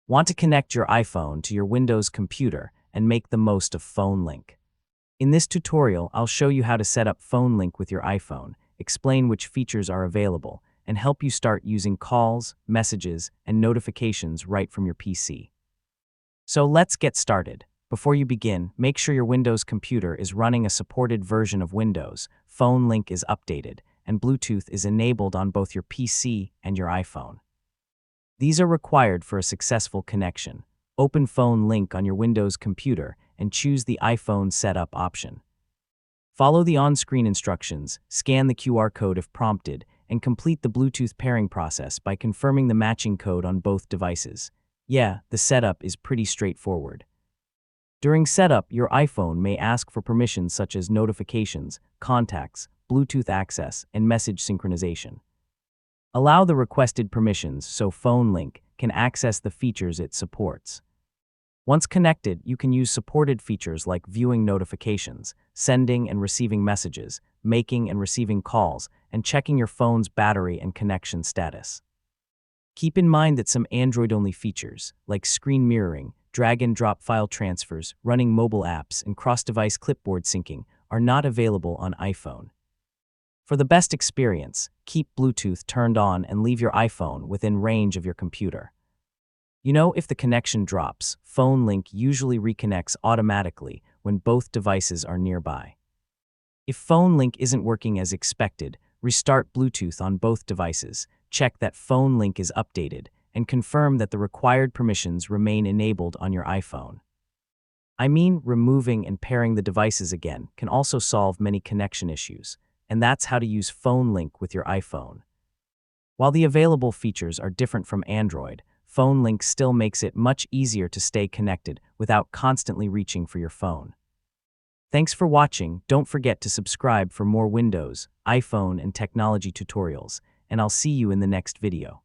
Want to connect your iPhone to your Windows computer and make the most of Phone Link. In this tutorial, I'll show you how to set up Phone Link with your iPhone, explain which features are available, and help you start using calls, messages, and notifications right from your PC. So let's get started. Before you begin, make sure your Windows computer is running a supported version of Windows, Phone Link is updated, and Bluetooth is enabled on both your PC and your iPhone. These are required for a successful connection. Open Phone Link on your Windows computer and choose the iPhone Setup option. Follow the on-screen instructions, scan the QR code if prompted, and complete the Bluetooth pairing process by confirming the matching code on both devices. Yeah, the setup is pretty straightforward. During setup, your iPhone may ask for permissions such as notifications, contacts, Bluetooth access, and message synchronization. Allow the requested permissions so Phone Link can access the features it supports. Once connected, you can use supported features like viewing notifications, sending and receiving messages, making and receiving calls, and checking your phone's battery and connection status. Keep in mind that some Android-only features, like screen mirroring, drag-and-drop file transfers, running mobile apps, and cross-device clipboard syncing, are not available on iPhone. For the best experience, keep Bluetooth turned on and leave your iPhone within range of your computer. If the connection drops, Phone Link usually reconnects automatically when both devices are nearby. If Phone Link isn't working as expected, restart Bluetooth on both devices, check that Phone Link is updated, and confirm that the required permissions remain enabled on your iPhone. Removing and pairing the devices again can also solve many connection issues, and that's how to use Phone Link with your iPhone. While the available features are different from Android, Phone Link still makes it much easier to stay connected without constantly reaching for your phone. Thanks for watching. Don't forget to subscribe for more Windows, iPhone, and technology tutorials, and I'll see you in the next video.